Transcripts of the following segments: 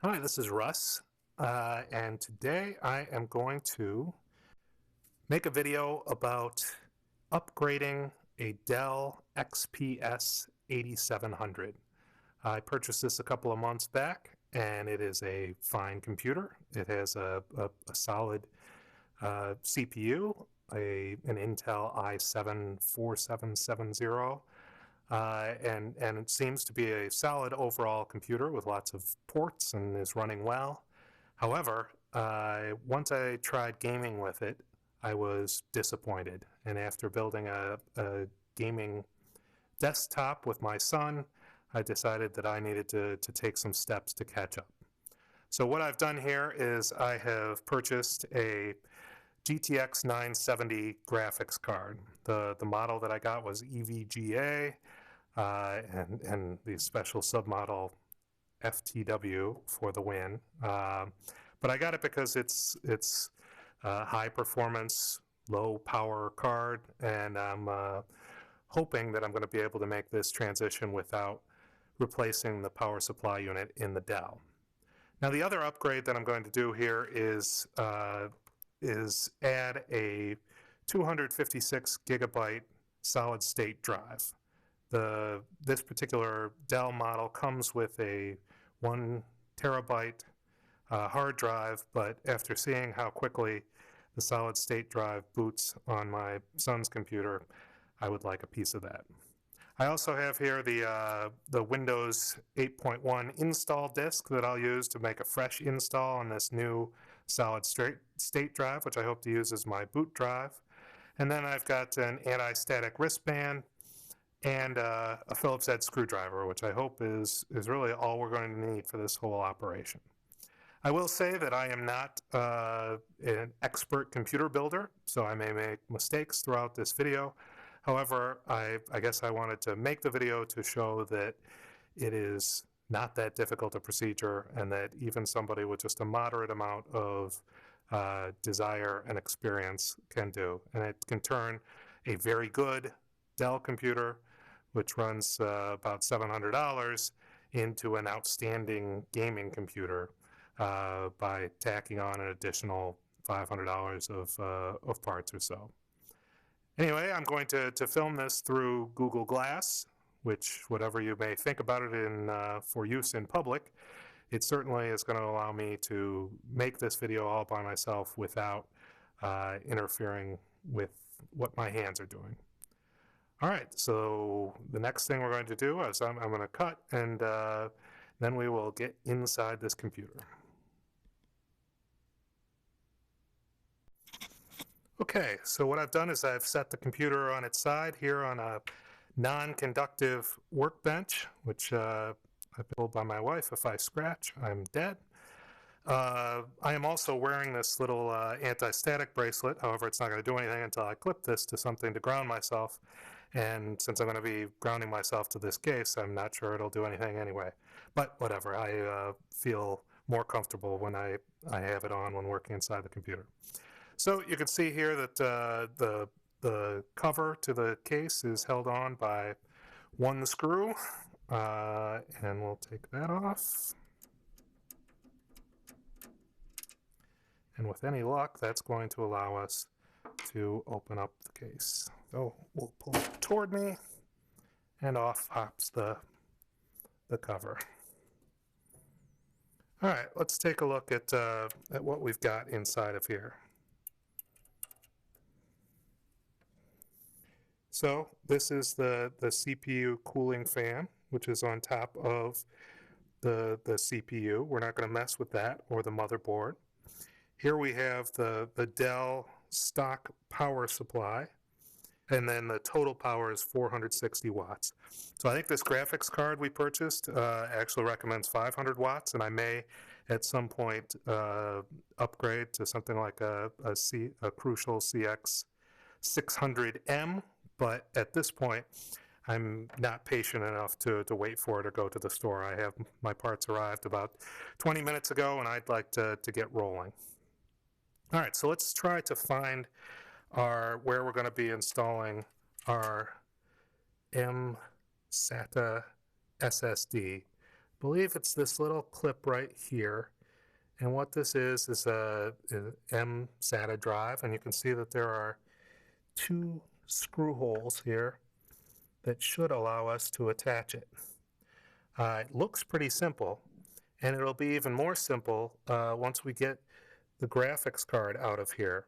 Hi, this is Russ, and today I am going to make a video about upgrading a Dell XPS 8700. I purchased this a couple of months back, and it is a fine computer. It has a solid CPU, an Intel i7-4770, and it seems to be a solid overall computer with lots of ports and is running well. However, once I tried gaming with it, I was disappointed. And after building a gaming desktop with my son, I decided that I needed to take some steps to catch up. So what I've done here is I have purchased a GTX 970 graphics card. The model that I got was EVGA, and the special submodel FTW for the win. But I got it because it's a high performance, low power card, and I'm hoping that I'm going to be able to make this transition without replacing the power supply unit in the Dell. Now the other upgrade that I'm going to do here is add a 256 gigabyte solid state drive. This particular Dell model comes with a 1 terabyte hard drive, but after seeing how quickly the solid state drive boots on my son's computer, I would like a piece of that. I also have here the Windows 8.1 install disk that I'll use to make a fresh install on this new solid state drive, which I hope to use as my boot drive. And then I've got an anti-static wristband and a Phillips head screwdriver, which I hope is really all we're going to need for this whole operation. I will say that I am not an expert computer builder, so I may make mistakes throughout this video. However, I guess I wanted to make the video to show that it is not that difficult a procedure, and that even somebody with just a moderate amount of desire and experience can do. And it can turn a very good Dell computer, which runs about $700, into an outstanding gaming computer by tacking on an additional $500 of parts or so. Anyway, I'm going to film this through Google Glass, which, whatever you may think about it for use in public, it certainly is going to allow me to make this video all by myself without interfering with what my hands are doing. All right, so the next thing we're going to do is I'm going to cut, and then we will get inside this computer. Okay, so what I've done is I've set the computer on its side here on a non-conductive workbench, which I've been told by my wife, if I scratch, I'm dead. I am also wearing this little anti-static bracelet. However, it's not going to do anything until I clip this to something to ground myself. And since I'm going to be grounding myself to this case, I'm not sure it'll do anything anyway. But whatever, I feel more comfortable when I have it on when working inside the computer. So you can see here that the cover to the case is held on by one screw, and we'll take that off. And with any luck, that's going to allow us to open up the case. So we'll pull it toward me, and off pops the cover. All right, let's take a look at what we've got inside of here. So this is the CPU cooling fan, which is on top of the CPU. We're not going to mess with that or the motherboard. Here we have the Dell stock power supply, and then the total power is 460 watts. So I think this graphics card we purchased actually recommends 500 watts, and I may at some point upgrade to something like a Crucial CX 600M. But at this point, I'm not patient enough to wait for it or go to the store. I have my parts arrived about 20 minutes ago, and I'd like to get rolling. All right, so let's try to find where we're going to be installing our mSATA SSD. believe it's this little clip right here. And what this is a mSATA drive, and you can see that there are two screw holes here that should allow us to attach it. It looks pretty simple, and it'll be even more simple once we get the graphics card out of here.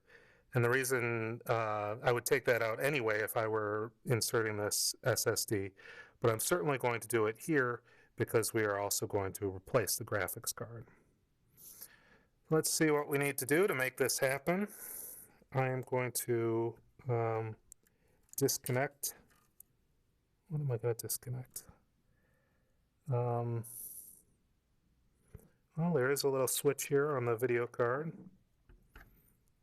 And the reason I would take that out anyway if I were inserting this SSD, but I'm certainly going to do it here because we are also going to replace the graphics card. Let's see what we need to do to make this happen. I am going to disconnect. What am I going to disconnect? Well, there is a little switch here on the video card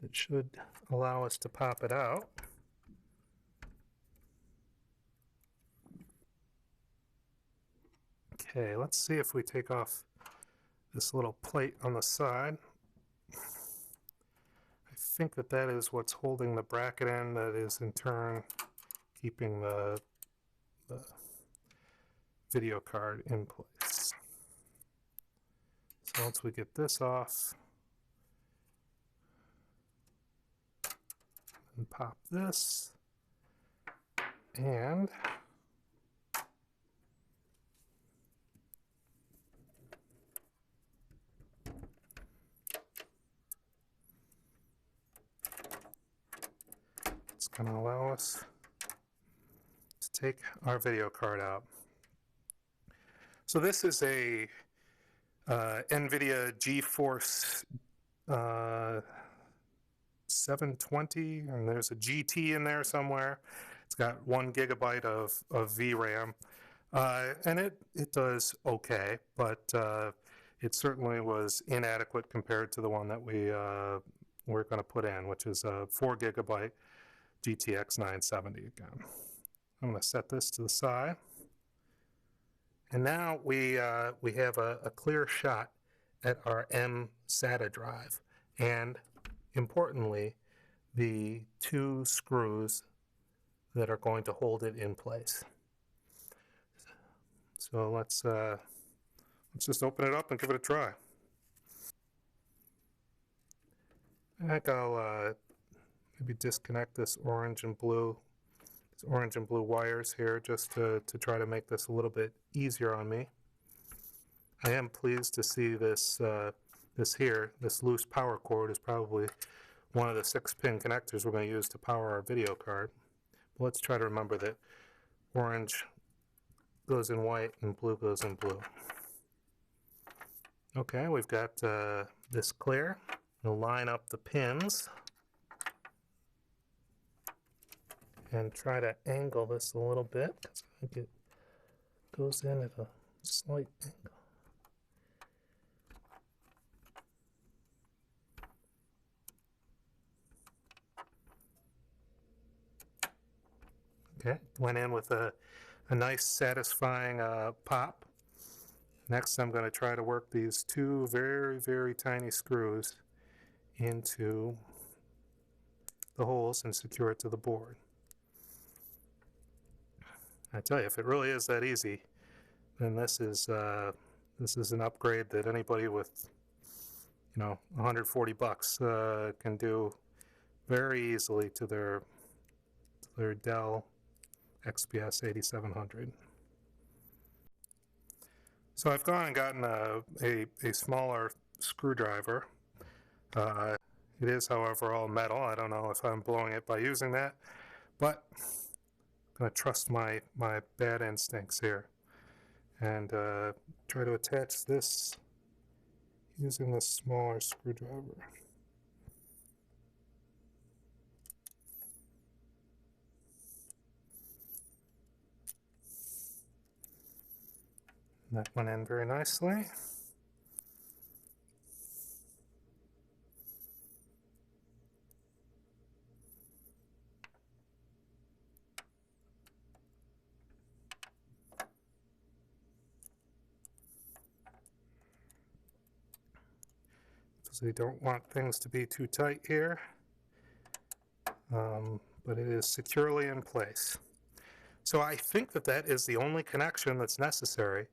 that should allow us to pop it out. Okay, let's see if we take off this little plate on the side. I think that that is what's holding the bracket in, that is in turn keeping the video card in place. So once we get this off, and pop this, and it's going to allow us to take our video card out. So this is a NVIDIA GeForce 720, and there's a GT in there somewhere. It's got 1 gigabyte of VRAM, and it does okay, but it certainly was inadequate compared to the one that we're going to put in, which is a 4 gigabyte GTX 970 again. I'm going to set this to the side. And now we have a clear shot at our mSATA drive, and importantly, the two screws that are going to hold it in place. So let's just open it up and give it a try. I think I'll maybe disconnect this orange and blue wires here just to try to make this a little bit easier on me. I am pleased to see this this loose power cord is probably one of the 6-pin connectors we're going to use to power our video card. But let's try to remember that orange goes in white and blue goes in blue. Okay, we've got this clear. We'll line up the pins and try to angle this a little bit because I think it goes in at a slight angle. Okay, went in with a nice satisfying pop. Next I'm going to try to work these two very, very tiny screws into the holes and secure it to the board. I tell you, if it really is that easy, then this is an upgrade that anybody with, you know, 140 bucks can do very easily to their Dell XPS 8700. So I've gone and gotten a smaller screwdriver. It is, however, all metal. I don't know if I'm blowing it by using that, but I'm going to trust my bad instincts here and try to attach this using this smaller screwdriver. That went in very nicely. So you don't want things to be too tight here, but it is securely in place. So I think that that is the only connection that's necessary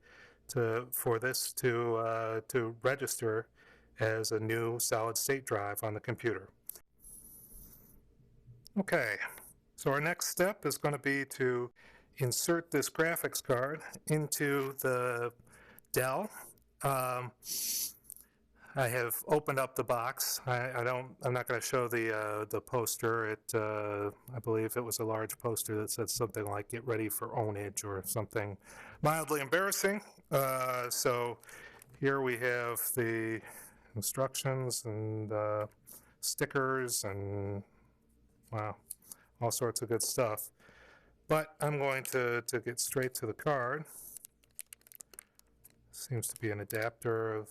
for this to register as a new solid-state drive on the computer. Okay, so our next step is going to be to insert this graphics card into the Dell. I have opened up the box. I'm not going to show the poster. I believe it was a large poster that said something like "Get ready for ownage" or something mildly embarrassing. So here we have the instructions and stickers and wow, all sorts of good stuff. But I'm going to get straight to the card. Seems to be an adapter of.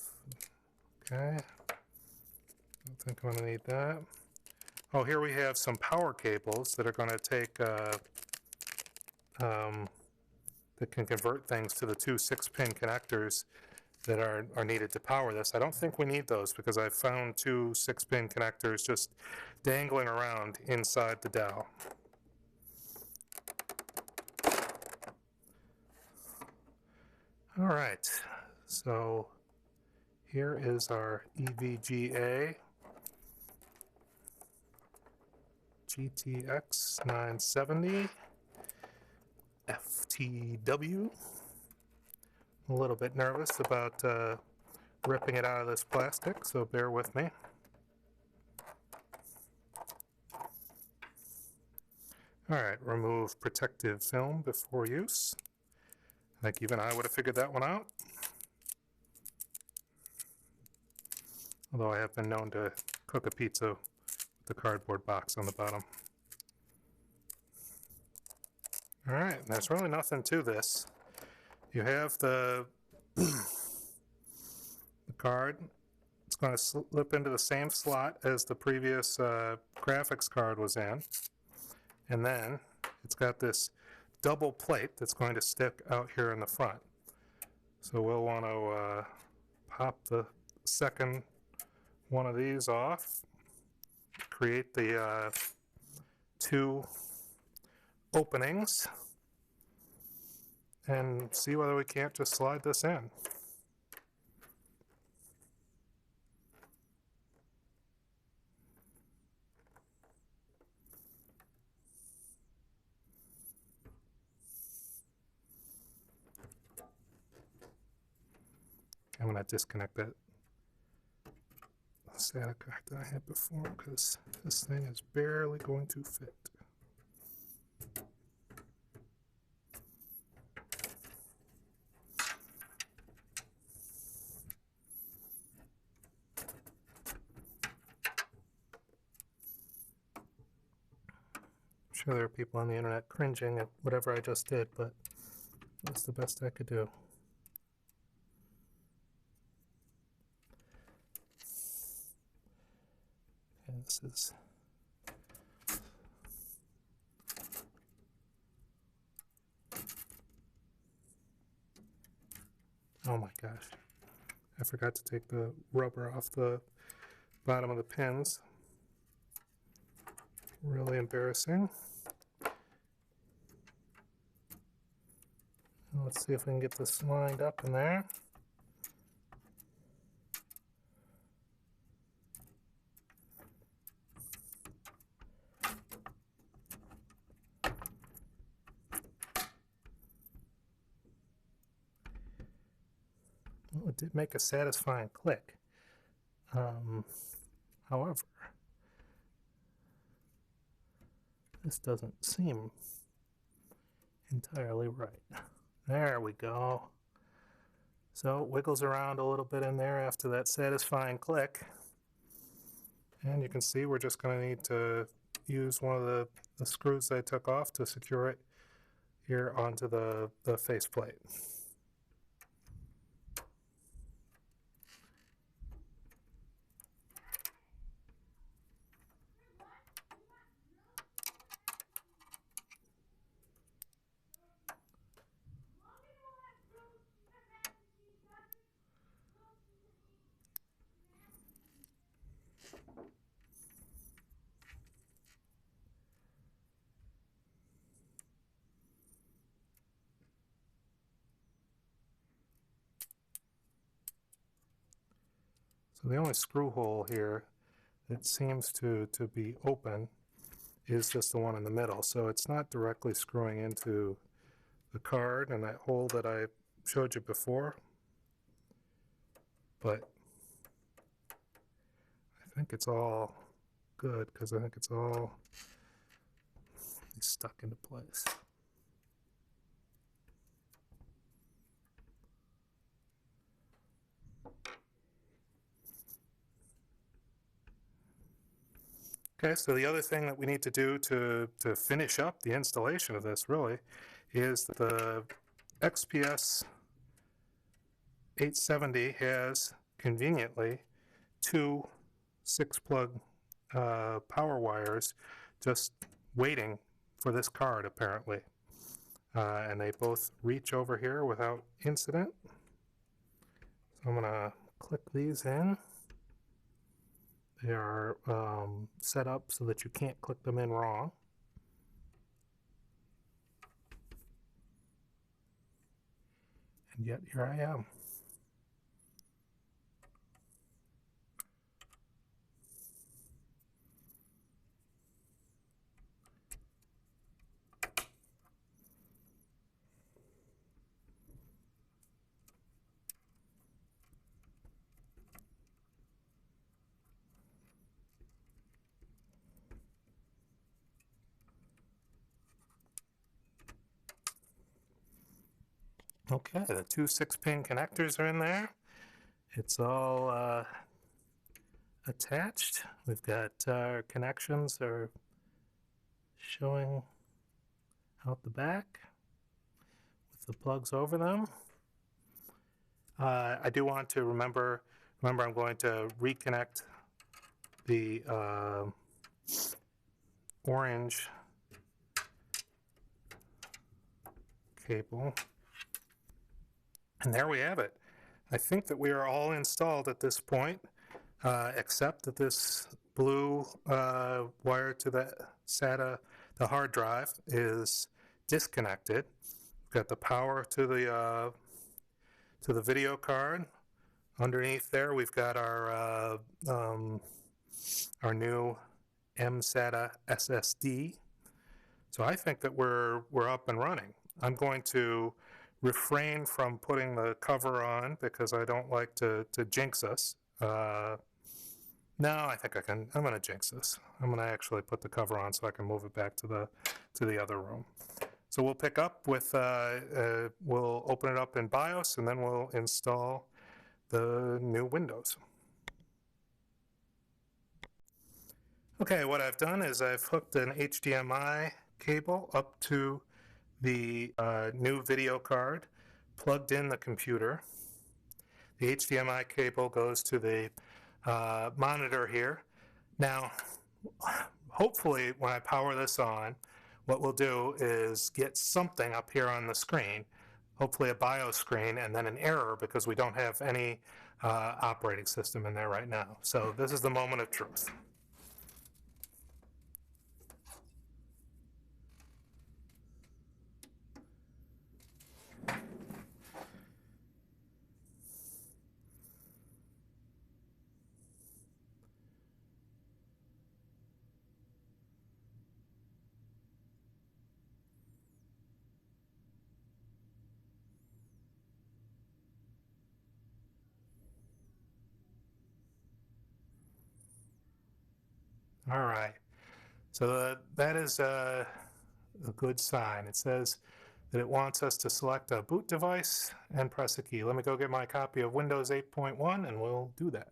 Okay, I think I'm going to need that. Oh, here we have some power cables that are going to take, that can convert things to the two 6-pin connectors that are needed to power this. I don't think we need those because I found two 6-pin connectors just dangling around inside the Dell. All right, so here is our EVGA GTX 970 FTW. I'm a little bit nervous about ripping it out of this plastic, so bear with me. All right, remove protective film before use. I think even I would have figured that one out. Although I have been known to cook a pizza with the cardboard box on the bottom. All right, there's really nothing to this. You have the card. It's going to slip into the same slot as the previous graphics card was in. And then it's got this double plate that's going to stick out here in the front. So we'll want to pop the second one of these off, create the two openings, and see whether we can't just slide this in. I'm going to disconnect that SATA card that I had before because this thing is barely going to fit. I'm sure there are people on the internet cringing at whatever I just did, but that's the best I could do. And this is oh my gosh, I forgot to take the rubber off the bottom of the pins. Really embarrassing. Let's see if we can get this lined up in there. Well, it did make a satisfying click. However, this doesn't seem entirely right. There we go. So it wiggles around a little bit in there after that satisfying click. And you can see we're just going to need to use one of the screws I took off to secure it here onto the faceplate. So the only screw hole here that seems to be open is just the one in the middle. So it's not directly screwing into the card and that hole that I showed you before. But I think it's all good because I think it's all stuck into place. Okay, so the other thing that we need to do to finish up the installation of this really is the XPS 870 has conveniently two 6-plug power wires just waiting for this card apparently. And they both reach over here without incident. So I'm going to click these in. They are set up so that you can't click them in wrong. And yet here I am. Okay, the two 6-pin connectors are in there. It's all attached. We've got our connections are showing out the back with the plugs over them. I do want to remember I'm going to reconnect the orange cable. And there we have it. I think that we are all installed at this point, except that this blue wire to the SATA, the hard drive, is disconnected. We've got the power to the video card. Underneath there, we've got our new mSATA SSD. So I think that we're up and running. I'm going to refrain from putting the cover on because I don't like to jinx us. No, I think I'm going to jinx this. I'm going to actually put the cover on so I can move it back to the other room. So we'll pick up with, we'll open it up in BIOS and then we'll install the new Windows. Okay, what I've done is I've hooked an HDMI cable up to the new video card, plugged in the computer. The HDMI cable goes to the monitor here. Now, hopefully when I power this on, what we'll do is get something up here on the screen, hopefully a BIOS screen, and then an error because we don't have any operating system in there right now. So this is the moment of truth. All right, so that is a good sign. It says that it wants us to select a boot device and press a key. Let me go get my copy of Windows 8.1 and we'll do that.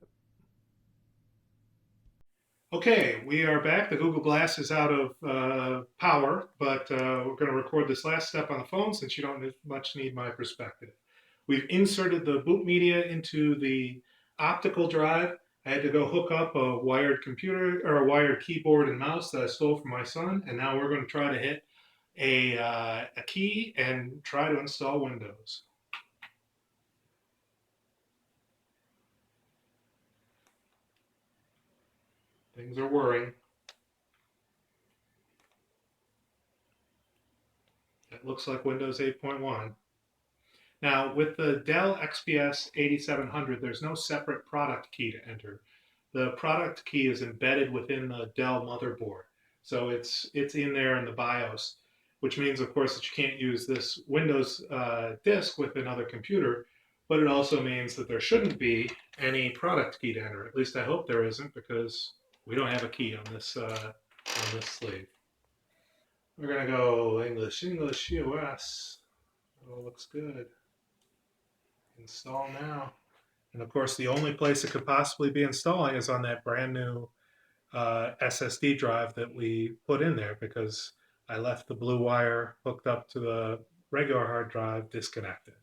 Okay, we are back. The Google Glass is out of power, but we're going to record this last step on the phone since you don't much need my perspective. We've inserted the boot media into the optical drive. I had to go hook up a wired computer or a wired keyboard and mouse that I stole from my son, and now we're going to try to hit a key and try to install Windows. Things are whirring. That looks like Windows 8.1. Now, with the Dell XPS 8700, there's no separate product key to enter. The product key is embedded within the Dell motherboard. So it's in there in the BIOS, which means, of course, that you can't use this Windows disk with another computer, but it also means that there shouldn't be any product key to enter. At least I hope there isn't, because we don't have a key on this sleeve. We're gonna go English, English, US. Oh, looks good. Install now. And of course, the only place it could possibly be installing is on that brand new SSD drive that we put in there, because I left the blue wire hooked up to the regular hard drive disconnected.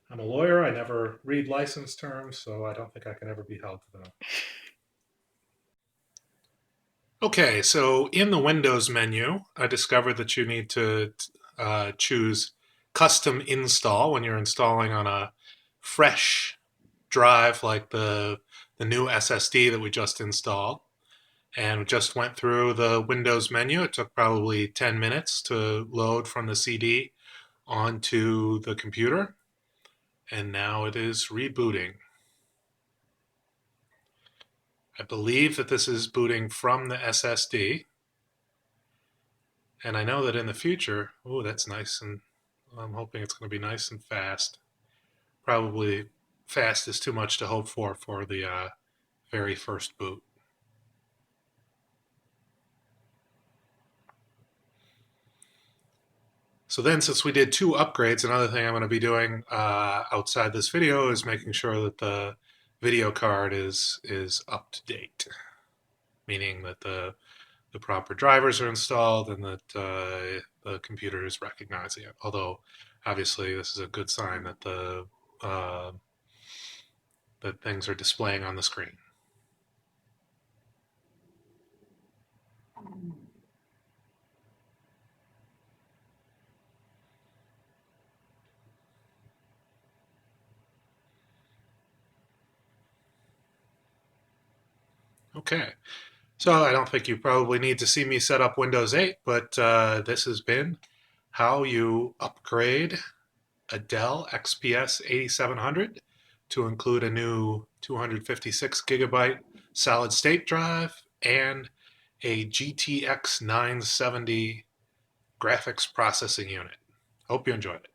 I'm a lawyer. I never read license terms, so I don't think I can ever be held to them. Okay, so in the Windows menu, I discovered that you need to choose custom install when you're installing on a fresh drive like the new SSD that we just installed. And just went through the Windows menu. It took probably 10 minutes to load from the CD onto the computer. And now it is rebooting. I believe that this is booting from the SSD. And I know that in the future, oh, that's nice. And I'm hoping it's going to be nice and fast. Probably fast is too much to hope for the very first boot. So then, since we did 2 upgrades, another thing I'm going to be doing outside this video is making sure that the video card is up to date, meaning that the proper drivers are installed and that the computer is recognizing it. Although, obviously, this is a good sign that that things are displaying on the screen. Okay, so I don't think you probably need to see me set up Windows 8, but this has been how you upgrade a Dell XPS 8700 to include a new 256 gigabyte solid state drive and a GTX 970 graphics processing unit. Hope you enjoyed it.